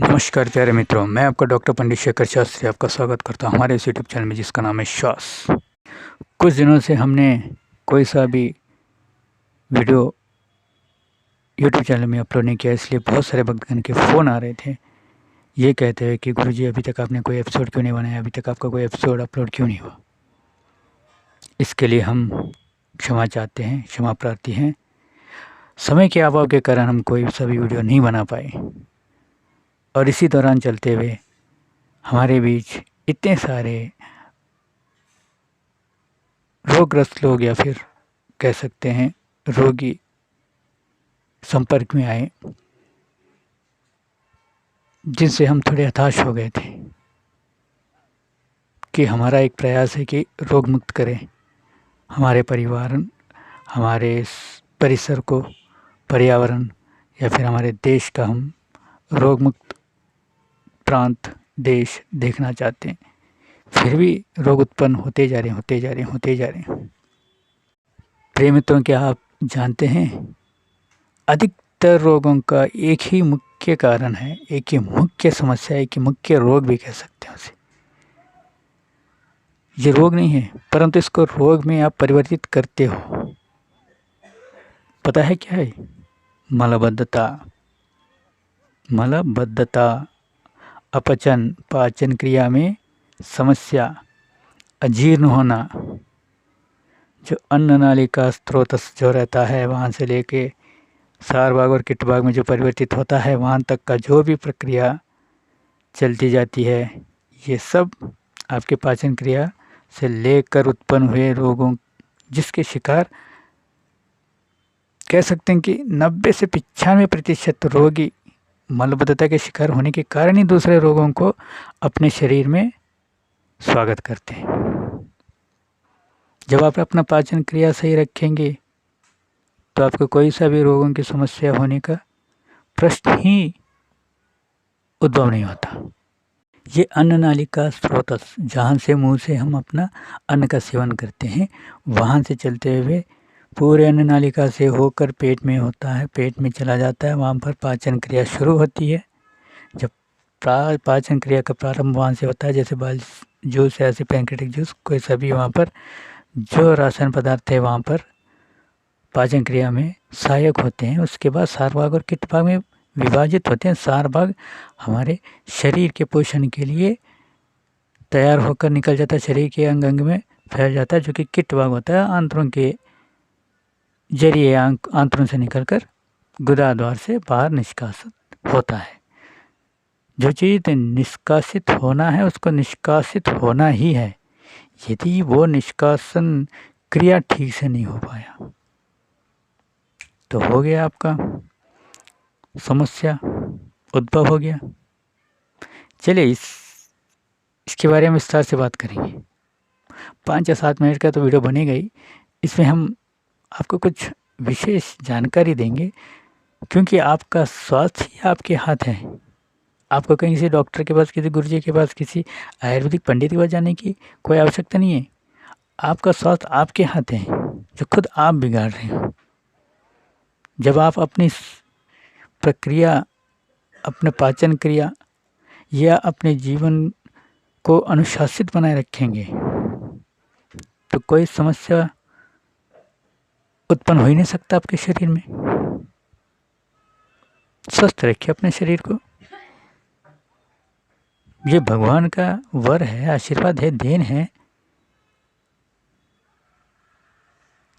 नमस्कार प्यारे मित्रों, मैं आपका डॉक्टर पंडित शेखर शास्त्री आपका स्वागत करता हूँ हमारे इस यूट्यूब चैनल में जिसका नाम है श्वास। कुछ दिनों से हमने कोई सा भी वीडियो यूट्यूब चैनल में अपलोड नहीं किया, इसलिए बहुत सारे भक्तगण के फ़ोन आ रहे थे ये कहते हुए कि गुरुजी अभी तक आपने कोई एपिसोड क्यों नहीं बनाया, अभी तक आपका कोई एपिसोड अपलोड क्यों नहीं हुआ। इसके लिए हम क्षमा चाहते हैं, क्षमा प्रार्थी हैं। समय के अभाव के कारण हम कोई सा भी वीडियो नहीं बना पाए और इसी दौरान चलते हुए हमारे बीच इतने सारे रोगग्रस्त लोग या फिर कह सकते हैं रोगी संपर्क में आए, जिनसे हम थोड़े हताश हो गए थे कि हमारा एक प्रयास है कि रोग मुक्त करें हमारे परिवार, हमारे परिसर को, पर्यावरण या फिर हमारे देश का हम रोग मुक्त प्रांत देश देखना चाहते हैं, फिर भी रोग उत्पन्न होते जा रहे हैं। प्रिय मित्रों, क्या आप जानते हैं अधिकतर रोगों का एक ही मुख्य कारण है, एक ही मुख्य समस्या, एक ही मुख्य रोग भी कह सकते हैं उसे। ये रोग नहीं है परंतु इसको रोग में आप परिवर्तित करते हो। पता है क्या है? मलबद्धता, अपचन, पाचन क्रिया में समस्या, अजीर्ण होना, जो अन्न नाली का स्रोत जो रहता है वहाँ से लेके सार भाग और किट भाग में जो परिवर्तित होता है वहाँ तक का जो भी प्रक्रिया चलती जाती है, ये सब आपके पाचन क्रिया से लेकर उत्पन्न हुए रोगों जिसके शिकार कह सकते हैं कि 90 से 95% रोगी मलबद्धता के शिकार होने के कारण ही दूसरे रोगों को अपने शरीर में स्वागत करते हैं। जब आप अपना पाचन क्रिया सही रखेंगे तो आपको कोई सा भी रोगों की समस्या होने का प्रश्न ही उद्भव नहीं होता। ये अन्न नाली का स्रोत, जहाँ से मुंह से हम अपना अन्न का सेवन करते हैं, वहाँ से चलते हुए पूरे अन्न नालिका से होकर पेट में होता है, पेट में चला जाता है, वहाँ पर पाचन क्रिया शुरू होती है। जब पाचन क्रिया का प्रारंभ वहाँ से होता है, जैसे बाल जूस ऐसे पैंक्रेटिक जूस कोई सभी, वहाँ पर जो रासायनिक पदार्थ है वहाँ पर पाचन क्रिया में सहायक होते हैं। उसके बाद सार भाग और किट भाग में विभाजित होते हैं। सार भाग हमारे शरीर के पोषण के लिए तैयार होकर निकल जाता है, शरीर के अंग अंग में फैल जाता है, जो कि किट भाग होता है आंतों के जरिए, आंतों से निकलकर गुदा द्वार से बाहर निष्कासित होता है। जो चीज़ निष्कासित होना है उसको निष्कासित होना ही है। यदि वो निष्कासन क्रिया ठीक से नहीं हो पाया तो हो गया आपका समस्या उद्भव हो गया। चलिए इसके बारे में विस्तार से बात करेंगे। 5 या 7 मिनट का तो वीडियो बनेगा ही, इसमें हम आपको कुछ विशेष जानकारी देंगे, क्योंकि आपका स्वास्थ्य ही आपके हाथ है। आपको कहीं से डॉक्टर के पास, किसी गुरुजी के पास, किसी आयुर्वेदिक पंडित के पास जाने की कोई आवश्यकता नहीं है। आपका स्वास्थ्य आपके हाथ है, जो खुद आप बिगाड़ रहे हो। जब आप अपनी प्रक्रिया, अपने पाचन क्रिया या अपने जीवन को अनुशासित बनाए रखेंगे तो कोई समस्या उत्पन्न हो ही नहीं सकता आपके शरीर में। स्वस्थ रखिए अपने शरीर को, ये भगवान का वर है, आशीर्वाद है, देन है।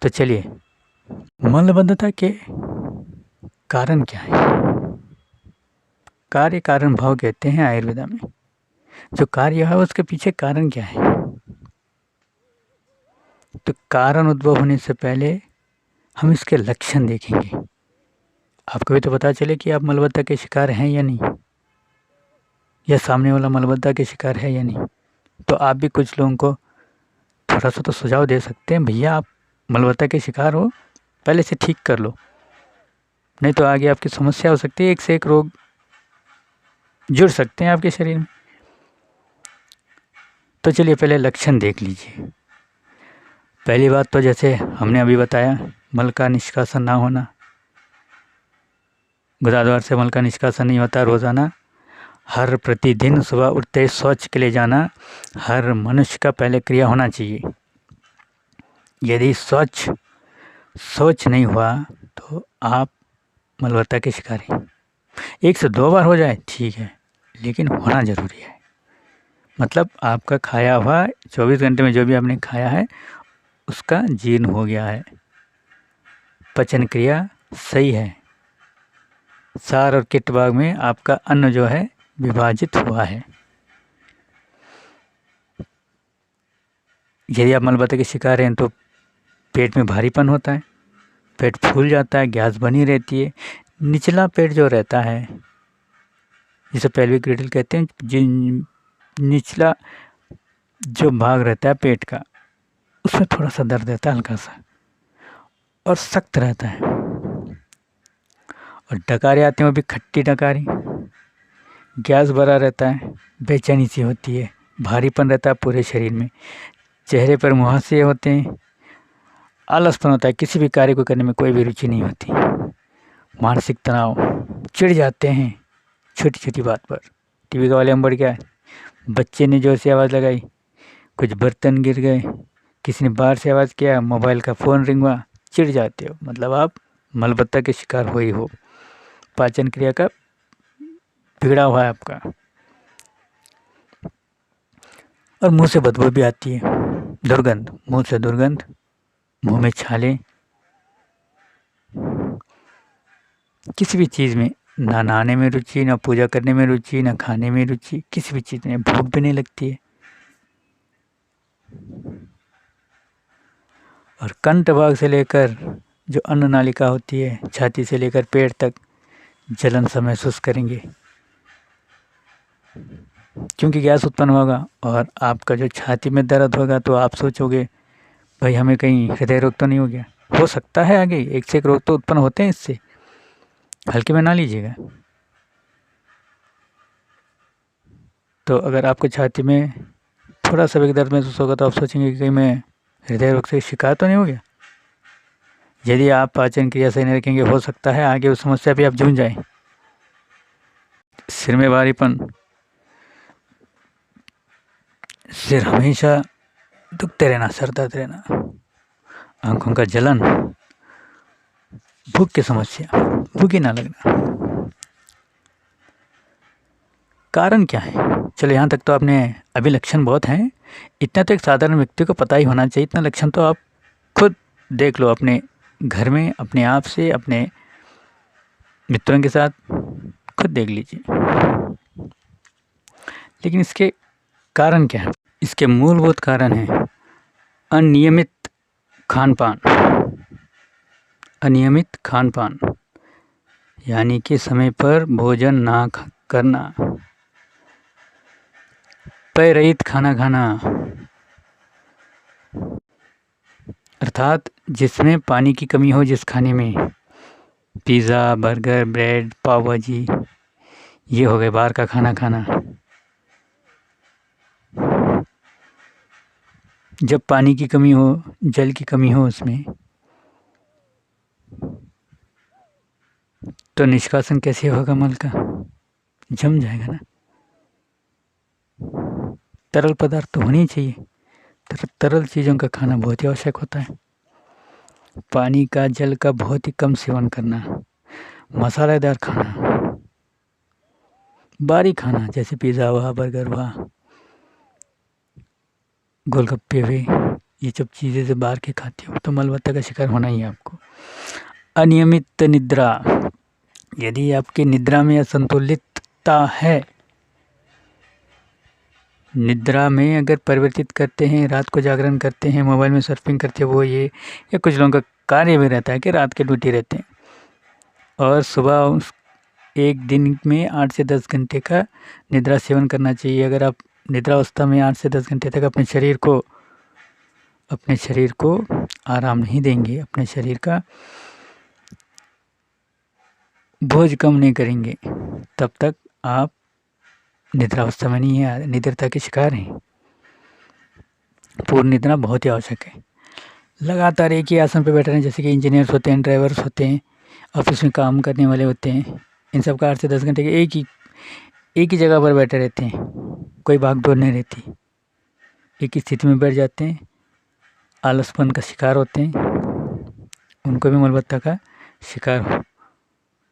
तो चलिए, मलबद्धता के कारण क्या है? कार्य कारण भाव कहते हैं आयुर्वेदा में। जो कार्य है उसके पीछे कारण क्या है? तो कारण उद्भव होने से पहले हम इसके लक्षण देखेंगे। आपको भी तो पता चले कि आप मलबद्धता के शिकार हैं या नहीं, या सामने वाला मलबद्धता के शिकार है या नहीं। तो आप भी कुछ लोगों को थोड़ा सा तो सुझाव दे सकते हैं, भैया आप मलबद्धता के शिकार हो, पहले से ठीक कर लो, नहीं तो आगे आपकी समस्या हो सकती है, एक से एक रोग जुड़ सकते हैं आपके शरीर में। तो चलिए पहले लक्षण देख लीजिए। पहली बात तो जैसे हमने अभी बताया, मल का निष्कासन ना होना, गुदाद्वार से मल का निष्कासन नहीं होता रोज़ाना, हर प्रतिदिन सुबह उठते ही शौच के लिए जाना हर मनुष्य का पहले क्रिया होना चाहिए। यदि शौच नहीं हुआ तो आप मलबद्धता के शिकार हैं। 1 से 2 बार हो जाए ठीक है, लेकिन होना ज़रूरी है। मतलब आपका खाया हुआ 24 घंटे में जो भी आपने खाया है उसका जीर्ण हो गया है, पचन क्रिया सही है, सार और किट भाग में आपका अन्न जो है विभाजित हुआ है। यदि आप मलबद्धता के शिकार हैं तो पेट में भारीपन होता है, पेट फूल जाता है, गैस बनी रहती है। निचला पेट जो रहता है जिसे पेल्विक गिल्टल कहते हैं, जिन निचला जो भाग रहता है पेट का उसमें थोड़ा सा दर्द रहता है, हल्का सा, और सख्त रहता है। और डकारी आते हैं वो भी खट्टी डकारी, गैस भरा रहता है, बेचैनी सी होती है, भारीपन रहता है पूरे शरीर में, चेहरे पर मुहासे होते हैं, आलसपन होता है, किसी भी कार्य को करने में कोई भी रुचि नहीं होती, मानसिक तनाव, चिढ़ जाते हैं छोटी छोटी बात पर। टीवी का वॉल्यूम बढ़ गया, बच्चे ने जोर से आवाज़ लगाई, कुछ बर्तन गिर गए, किसी ने बाहर से आवाज़ किया, मोबाइल का फ़ोन रिंग हुआ, चिढ़ जाते हो, मतलब आप मलबद्धता के शिकार हो ही हो। पाचन क्रिया का बिगड़ा हुआ है आपका। और मुंह से बदबू भी आती है, दुर्गंध, मुंह से दुर्गंध, मुंह में छाले, किसी भी चीज़ में ना नहाने में रुचि, ना पूजा करने में रुचि, ना खाने में रुचि, किसी भी चीज़ में भूख भी नहीं लगती है। और कंठ भाग से लेकर जो अन्न नालिका होती है, छाती से लेकर पेट तक जलन सा महसूस करेंगे, क्योंकि गैस उत्पन्न होगा। और आपका जो छाती में दर्द होगा तो आप सोचोगे भाई हमें कहीं हृदय रोग तो नहीं हो गया। हो सकता है, आगे 1 से 1 रोग तो उत्पन्न होते हैं इससे, हल्के में ना लीजिएगा। तो अगर आपको छाती में थोड़ा सा भी दर्द महसूस होगा तो आप सोचेंगे कि कहीं मैं हृदय रोग से शिकार तो नहीं हो गया। यदि आप पाचन क्रिया सही नहीं रखेंगे, हो सकता है आगे उस समस्या पे आप जूझ जाएं। सिर में भारीपन, सिर हमेशा दुखते रहना, सर दर्द रहना, आंखों का जलन, भूख की समस्या, भूख ही ना लगना। कारण क्या है? चलो यहाँ तक तो आपने, अभी लक्षण बहुत हैं, इतना तो एक साधारण व्यक्ति को पता ही होना चाहिए। इतना लक्षण तो आप खुद देख लो अपने घर में, अपने आप से, अपने मित्रों के साथ खुद देख लीजिए। लेकिन इसके कारण क्या है? इसके मूलभूत कारण हैं अनियमित खान पान, यानी कि समय पर भोजन ना करना, पेय रहित खाना खाना, अर्थात जिसमें पानी की कमी हो, जिस खाने में, पिज़्ज़ा, बर्गर, ब्रेड, पाव भाजी, ये हो गए बाहर का खाना खाना। जब पानी की कमी हो, जल की कमी हो उसमें, तो निष्कासन कैसे होगा मल का? जम जाएगा ना। तरल पदार्थ तो होनी चाहिए, तरल चीज़ों का खाना बहुत ही आवश्यक होता है। पानी का, जल का बहुत ही कम सेवन करना, मसालेदार खाना, बाहरी खाना जैसे पिज़्ज़ा हुआ, बर्गर हुआ, गोलगप्पे हुए, ये सब चीज़ें से बाहर के खाते हो तो मलबद्धता का शिकार होना ही है आपको। अनियमित निद्रा, यदि आपकी निद्रा में असंतुलितता है, निद्रा में अगर परिवर्तित करते हैं, रात को जागरण करते हैं, मोबाइल में सर्फिंग करते हैं, वो ये, या कुछ लोगों का कार्य भी रहता है कि रात के ड्यूटी रहते हैं और सुबह एक दिन में 8 से 10 घंटे का निद्रा सेवन करना चाहिए। अगर आप निद्रावस्था में 8 से 10 घंटे तक अपने शरीर को आराम नहीं देंगे, अपने शरीर का बोझ कम नहीं करेंगे, तब तक आप निद्रावस्था में नहीं है, निद्रता के शिकार हैं। पूर्ण निद्रा बहुत ही आवश्यक है। लगातार एक ही आसन पर बैठे रहें, जैसे कि इंजीनियर्स होते हैं, ड्राइवर्स होते हैं, ऑफिस में काम करने वाले होते हैं, इन सब का 8 से 10 घंटे के एक ही जगह पर बैठे रहते हैं, कोई भाग दौड़ नहीं रहती, एक ही स्थिति में बैठ जाते हैं, आलसपन का शिकार होते हैं, उनको भी मलबत्ता का शिकार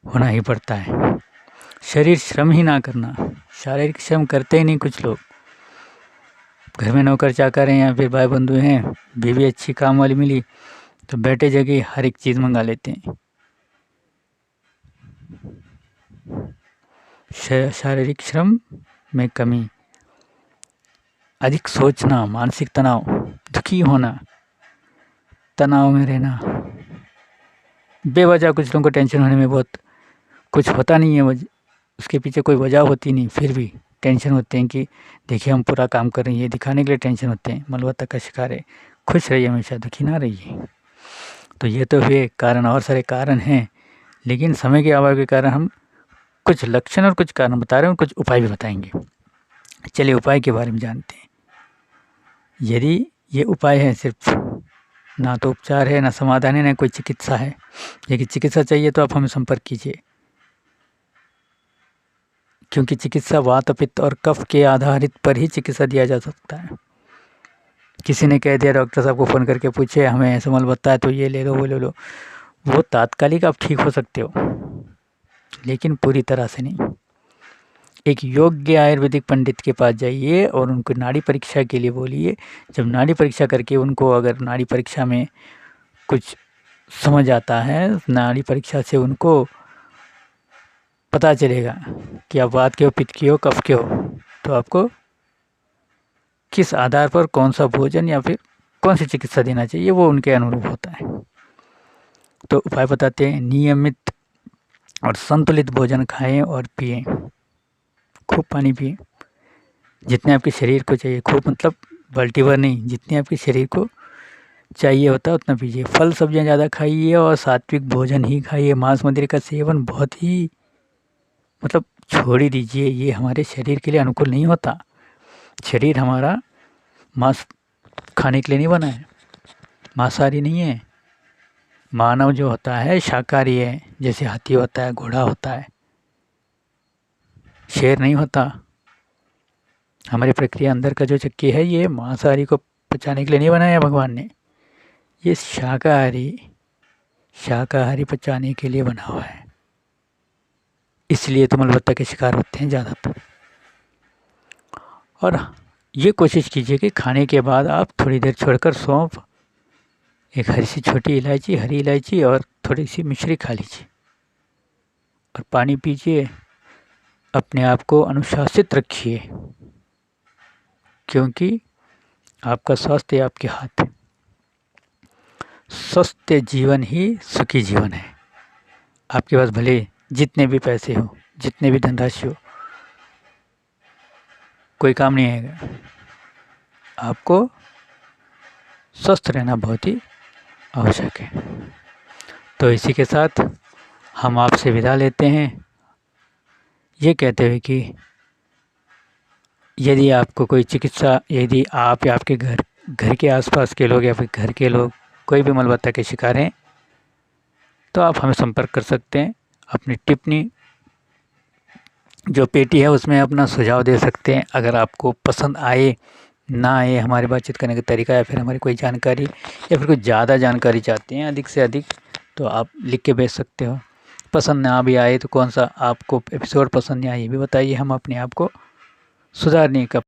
होना ही पड़ता है। शरीर श्रम ही ना करना, शारीरिक श्रम करते ही नहीं कुछ लोग। घर में नौकर चाकर हैं या फिर भाई बंधु हैं, बीवी अच्छी काम वाली मिली तो बैठे जगह हर एक चीज़ मंगा लेते हैं। शारीरिक श्रम में कमी, अधिक सोचना, मानसिक तनाव, दुखी होना, तनाव में रहना, बेवजह कुछ लोगों को टेंशन होने में बहुत कुछ होता नहीं है, उसके पीछे कोई वजह होती नहीं, फिर भी टेंशन होते हैं कि देखिए हम पूरा काम कर रहे हैं, ये दिखाने के लिए टेंशन होते हैं। मलबत्ता का शिकार है, खुश रहिए हमेशा, दुखी ना रहिए। तो ये तो हुए कारण, और सारे कारण हैं, लेकिन समय के अभाव के कारण हम कुछ लक्षण और कुछ कारण बता रहे हैं, कुछ उपाय भी बताएंगे। चलिए उपाय के बारे में जानते हैं। यदि ये उपाय है, सिर्फ ना तो उपचार है, ना समाधान है, ना कोई चिकित्सा है, लेकिन चिकित्सा चाहिए तो आप हमें संपर्क कीजिए, क्योंकि चिकित्सा वात, पित्त और कफ के आधारित पर ही चिकित्सा दिया जा सकता है। किसी ने कह दिया डॉक्टर साहब को फ़ोन करके पूछे हमें ऐसा मलबत्ता है तो ये ले लो वो ले लो, वो तात्कालिक आप ठीक हो सकते हो, लेकिन पूरी तरह से नहीं। एक योग्य आयुर्वेदिक पंडित के पास जाइए और उनको नाड़ी परीक्षा के लिए बोलिए। जब नाड़ी परीक्षा करके उनको अगर नाड़ी परीक्षा में कुछ समझ आता है, नाड़ी परीक्षा से उनको पता चलेगा कि आप वात के हो, पित्त के हो, कफ के हो, तो आपको किस आधार पर कौन सा भोजन या फिर कौन सी चिकित्सा देना चाहिए, वो उनके अनुरूप होता है। तो उपाय बताते हैं। नियमित और संतुलित भोजन खाएं और पिएं, खूब पानी पिएं, जितने आपके शरीर को चाहिए, खूब मतलब बाल्टी भर नहीं, जितने आपके शरीर को चाहिए होता है उतना पीजिए। फल सब्जियां ज़्यादा खाइए और सात्विक भोजन ही खाइए। मांस मदिरा का सेवन बहुत ही मतलब छोड़ ही दीजिए, ये हमारे शरीर के लिए अनुकूल नहीं होता। शरीर हमारा मांस खाने के लिए नहीं बना है, मांसाहारी नहीं है। मानव जो होता है शाकाहारी है, जैसे हाथी होता है, घोड़ा होता है, शेर नहीं होता। हमारी प्रक्रिया अंदर का जो चक्की है ये मांसाहारी को पचाने के लिए नहीं बनाया भगवान ने, ये शाकाहारी पचाने के लिए बना हुआ है। इसलिए तो मलबत्ता के शिकार होते हैं ज़्यादातर। और ये कोशिश कीजिए कि खाने के बाद आप थोड़ी देर छोड़कर सौंफ, एक हरी सी छोटी इलायची, हरी इलायची और थोड़ी सी मिश्री खा लीजिए और पानी पीजिए। अपने आप को अनुशासित रखिए, क्योंकि आपका स्वास्थ्य आपके हाथ है। स्वस्थ जीवन ही सुखी जीवन है। आपके पास भले जितने भी पैसे हो, जितने भी धनराशि हो, कोई काम नहीं आएगा। आपको स्वस्थ रहना बहुत ही आवश्यक है। तो इसी के साथ हम आपसे विदा लेते हैं, ये कहते हुए कि यदि आपको कोई चिकित्सा, यदि आप या आपके घर के आसपास के लोग या फिर घर के लोग कोई भी मलबत्ता के शिकार हैं, तो आप हमें संपर्क कर सकते हैं। अपनी टिप्पणी जो पेटी है उसमें अपना सुझाव दे सकते हैं। अगर आपको पसंद आए ना आए हमारी बातचीत करने का तरीका, या फिर हमारी कोई जानकारी, या फिर कुछ ज़्यादा जानकारी चाहते हैं अधिक से अधिक, तो आप लिख के भेज सकते हो। पसंद ना भी आए तो कौन सा आपको एपिसोड पसंद नहीं आए ये भी बताइए, हम अपने आप को सुधारने का